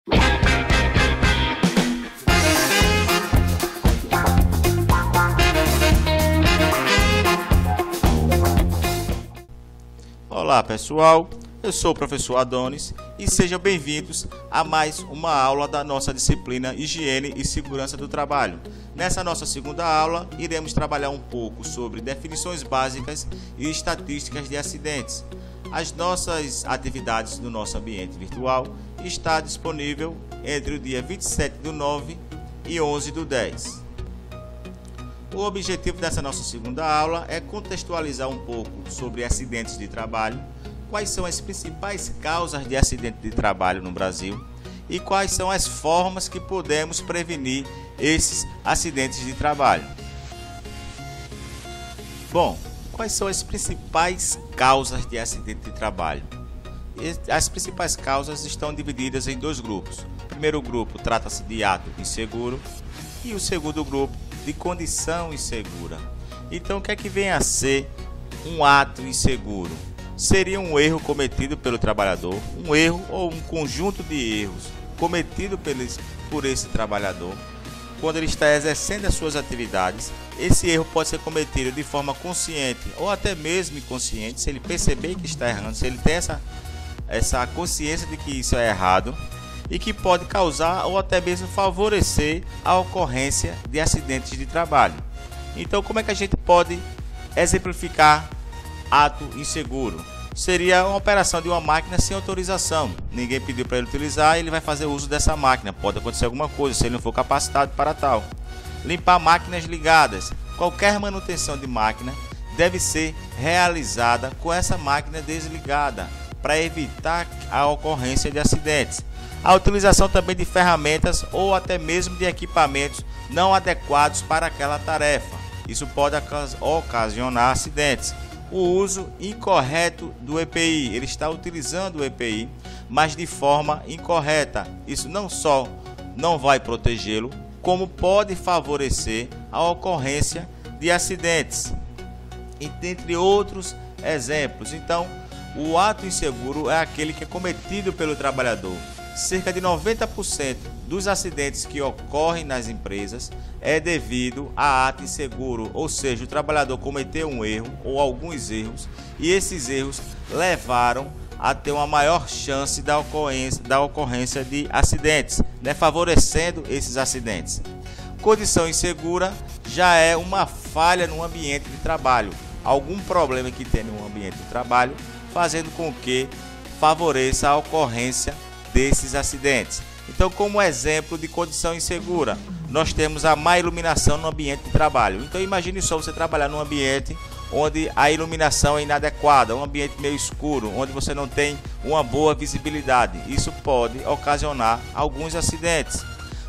Olá pessoal, eu sou o professor Adonis e sejam bem-vindos a mais uma aula da nossa disciplina Higiene e Segurança do Trabalho. Nessa nossa segunda aula, iremos trabalhar um pouco sobre definições básicas e estatísticas de acidentes. As nossas atividades no nosso ambiente virtual está disponível entre o dia 27/9 e 11/10. O objetivo dessa nossa segunda aula é contextualizar um pouco sobre acidentes de trabalho, quais são as principais causas de acidente de trabalho no Brasil e quais são as formas que podemos prevenir esses acidentes de trabalho. Bom, quais são as principais causas de acidente de trabalho? As principais causas estão divididas em dois grupos. O primeiro grupo trata-se de ato inseguro e o segundo grupo de condição insegura. Então, o que é que vem a ser um ato inseguro? Seria um erro cometido pelo trabalhador, um erro ou um conjunto de erros cometido por esse trabalhador quando ele está exercendo as suas atividades. Esse erro pode ser cometido de forma consciente ou até mesmo inconsciente, se ele perceber que está errando, se ele tem essa consciência de que isso é errado, e que pode causar ou até mesmo favorecer a ocorrência de acidentes de trabalho. Então, como é que a gente pode exemplificar ato inseguro? Seria uma operação de uma máquina sem autorização. Ninguém pediu para ele utilizar, ele vai fazer uso dessa máquina. Pode acontecer alguma coisa se ele não for capacitado para tal. Limpar máquinas ligadas. Qualquer manutenção de máquina deve ser realizada com essa máquina desligada para evitar a ocorrência de acidentes. A utilização também de ferramentas ou até mesmo de equipamentos não adequados para aquela tarefa. Isso pode ocasionar acidentes. O uso incorreto do EPI. Ele está utilizando o EPI, mas de forma incorreta. Isso não só não vai protegê-lo, como pode favorecer a ocorrência de acidentes, entre outros exemplos. Então, o ato inseguro é aquele que é cometido pelo trabalhador. Cerca de 90% dos acidentes que ocorrem nas empresas é devido a ato inseguro, ou seja, o trabalhador cometeu um erro ou alguns erros e esses erros levaram a ter uma maior chance da ocorrência de acidentes, favorecendo esses acidentes. Condição insegura já é uma falha no ambiente de trabalho, algum problema que tem no ambiente de trabalho, fazendo com que favoreça a ocorrência desses acidentes. Então, como exemplo de condição insegura, nós temos a má iluminação no ambiente de trabalho. Então, imagine só você trabalhar num ambiente onde a iluminação é inadequada, um ambiente meio escuro, onde você não tem uma boa visibilidade. Isso pode ocasionar alguns acidentes.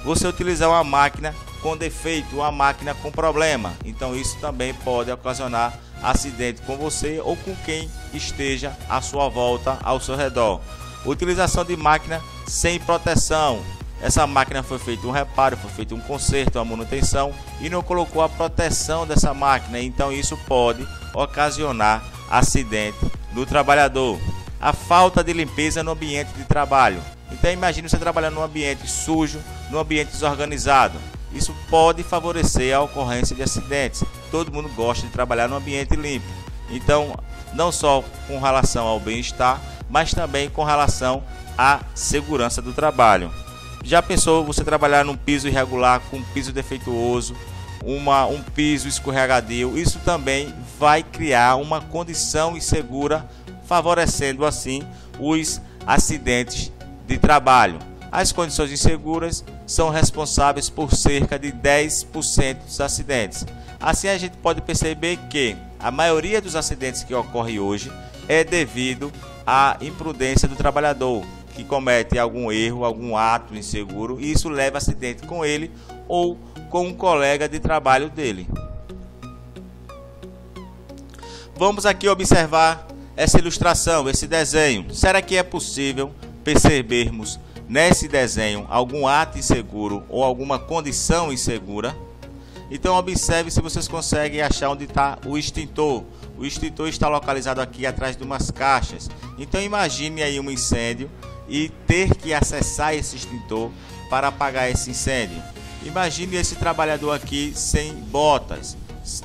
Você utilizar uma máquina com defeito, uma máquina com problema, então isso também pode ocasionar acidente com você ou com quem esteja à sua volta, ao seu redor. Utilização de máquina sem proteção. Essa máquina foi feito um reparo, foi feito um conserto, uma manutenção e não colocou a proteção dessa máquina. Então isso pode ocasionar acidente do trabalhador. A falta de limpeza no ambiente de trabalho. Então imagine você trabalhando num ambiente sujo, num ambiente desorganizado. Isso pode favorecer a ocorrência de acidentes. Todo mundo gosta de trabalhar num ambiente limpo. Então, não só com relação ao bem-estar, mas também com relação à segurança do trabalho. Já pensou você trabalhar num piso irregular, com um piso defeituoso, um piso escorregadio? Isso também vai criar uma condição insegura, favorecendo assim os acidentes de trabalho. As condições inseguras são responsáveis por cerca de 10% dos acidentes. Assim a gente pode perceber que a maioria dos acidentes que ocorrem hoje é devido à imprudência do trabalhador, que comete algum erro, algum ato inseguro, e isso leva a acidente com ele ou com um colega de trabalho dele. Vamos aqui observar essa ilustração, esse desenho. Será que é possível percebermos nesse desenho algum ato inseguro ou alguma condição insegura? Então observe se vocês conseguem achar onde está o extintor. O extintor está localizado aqui atrás de umas caixas. Então imagine aí um incêndio e ter que acessar esse extintor para apagar esse incêndio. Imagine esse trabalhador aqui sem botas,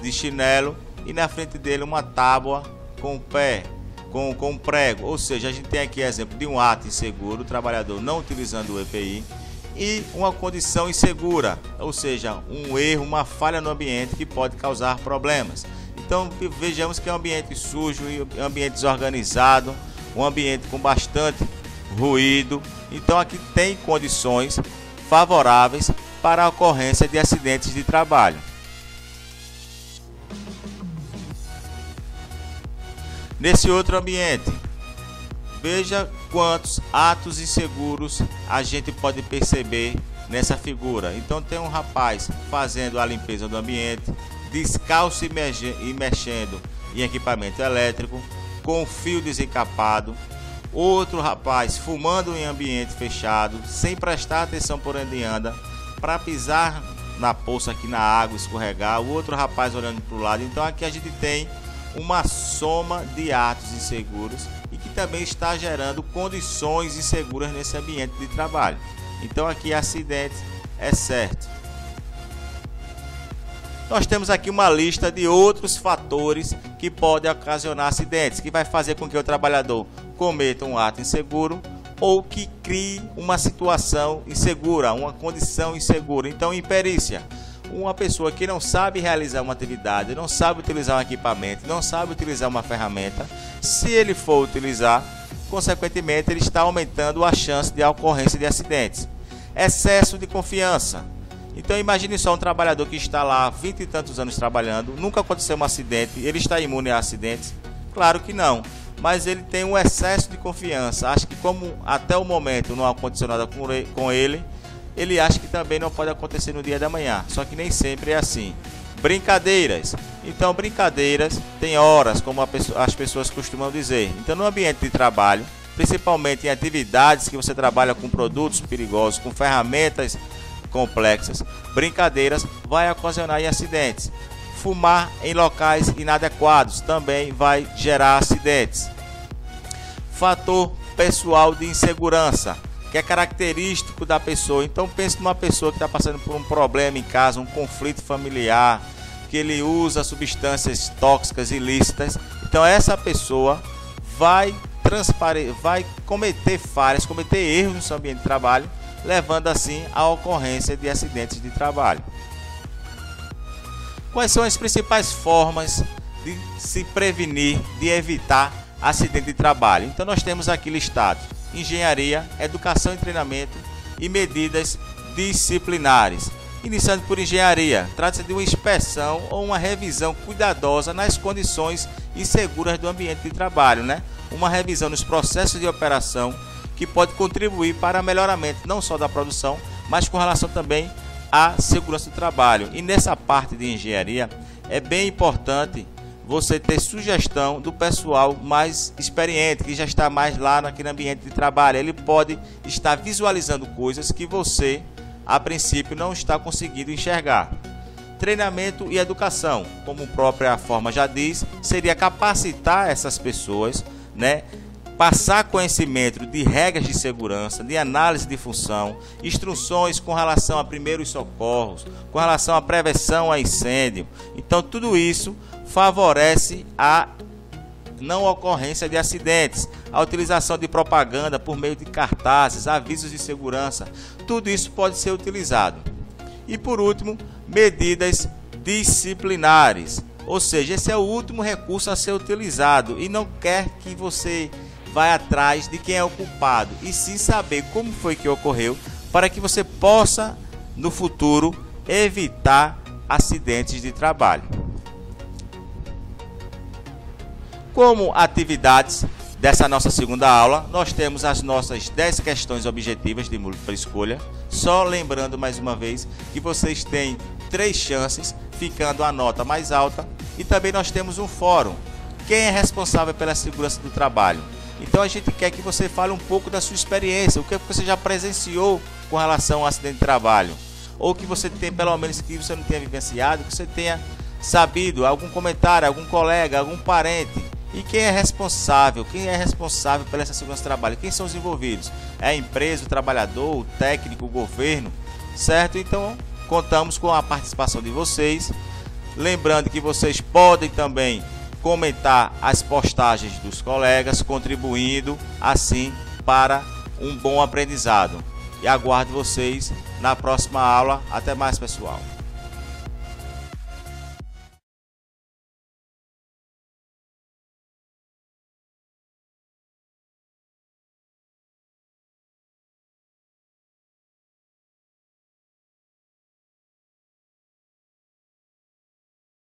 de chinelo, e na frente dele uma tábua com pé, com prego. Ou seja, a gente tem aqui exemplo de um ato inseguro, o trabalhador não utilizando o EPI, e uma condição insegura, ou seja, um erro, uma falha no ambiente que pode causar problemas. Então vejamos que é um ambiente sujo, um ambiente desorganizado, um ambiente com bastante ruído. Então aqui tem condições favoráveis para a ocorrência de acidentes de trabalho. Nesse outro ambiente, veja quantos atos inseguros a gente pode perceber nessa figura. Então tem um rapaz fazendo a limpeza do ambiente, descalço e mexendo em equipamento elétrico, com fio desencapado. Outro rapaz fumando em ambiente fechado, sem prestar atenção por onde anda, para pisar na poça aqui na água, escorregar. O outro rapaz olhando para o lado. Então aqui a gente tem uma soma de atos inseguros e que também está gerando condições inseguras nesse ambiente de trabalho. Então aqui acidentes é certo. Nós temos aqui uma lista de outros fatores que podem ocasionar acidentes, que vai fazer com que o trabalhador cometa um ato inseguro ou que crie uma situação insegura, uma condição insegura. Então, imperícia. Uma pessoa que não sabe realizar uma atividade, não sabe utilizar um equipamento, não sabe utilizar uma ferramenta, se ele for utilizar, consequentemente ele está aumentando a chance de ocorrência de acidentes. Excesso de confiança. Então imagine só um trabalhador que está lá há 20 e tantos anos trabalhando, nunca aconteceu um acidente, ele está imune a acidentes? Claro que não, mas ele tem um excesso de confiança. Acho que como até o momento não aconteceu nada com ele, ele acha que também não pode acontecer no dia da manhã, só que nem sempre é assim. Brincadeiras. Então brincadeiras tem horas, como as pessoas costumam dizer. Então no ambiente de trabalho, principalmente em atividades que você trabalha com produtos perigosos, com ferramentas complexas, brincadeiras vai ocasionar acidentes. Fumar em locais inadequados também vai gerar acidentes. Fator pessoal de insegurança, que é característico da pessoa. Então pense numa pessoa que está passando por um problema em casa, um conflito familiar, que ele usa substâncias tóxicas ilícitas. Então essa pessoa vai cometer falhas, cometer erros no seu ambiente de trabalho, levando assim à ocorrência de acidentes de trabalho. Quais são as principais formas de se prevenir, de evitar acidente de trabalho? Então nós temos aqui listado: engenharia, educação e treinamento e medidas disciplinares. Iniciando por engenharia, trata-se de uma inspeção ou uma revisão cuidadosa nas condições inseguras do ambiente de trabalho, Uma revisão nos processos de operação que pode contribuir para o melhoramento não só da produção, mas com relação também à segurança do trabalho. E nessa parte de engenharia é bem importante você ter sugestão do pessoal mais experiente, que já está mais lá naquele ambiente de trabalho. Ele pode estar visualizando coisas que você, a princípio, não está conseguindo enxergar. Treinamento e educação, como a própria forma já diz, seria capacitar essas pessoas, passar conhecimento de regras de segurança, de análise de função, instruções com relação a primeiros socorros, com relação à prevenção a incêndio. Então tudo isso favorece a não ocorrência de acidentes, a utilização de propaganda por meio de cartazes, avisos de segurança, tudo isso pode ser utilizado. E por último, medidas disciplinares, ou seja, esse é o último recurso a ser utilizado e não quer que você vai atrás de quem é o culpado, e sim saber como foi que ocorreu, para que você possa no futuro evitar acidentes de trabalho. Como atividades dessa nossa segunda aula, nós temos as nossas 10 questões objetivas de múltipla escolha. Só lembrando mais uma vez que vocês têm 3 chances, ficando a nota mais alta. E também nós temos um fórum. Quem é responsável pela segurança do trabalho? Então a gente quer que você fale um pouco da sua experiência, o que você já presenciou com relação ao acidente de trabalho, ou que você tem, pelo menos que você não tenha vivenciado, que você tenha sabido, algum comentário, algum colega, algum parente E quem é responsável? Quem é responsável pela essa segurança do trabalho? Quem são os envolvidos? É a empresa, o trabalhador, o técnico, o governo, certo? Então, contamos com a participação de vocês. Lembrando que vocês podem também comentar as postagens dos colegas, contribuindo assim para um bom aprendizado. E aguardo vocês na próxima aula. Até mais, pessoal.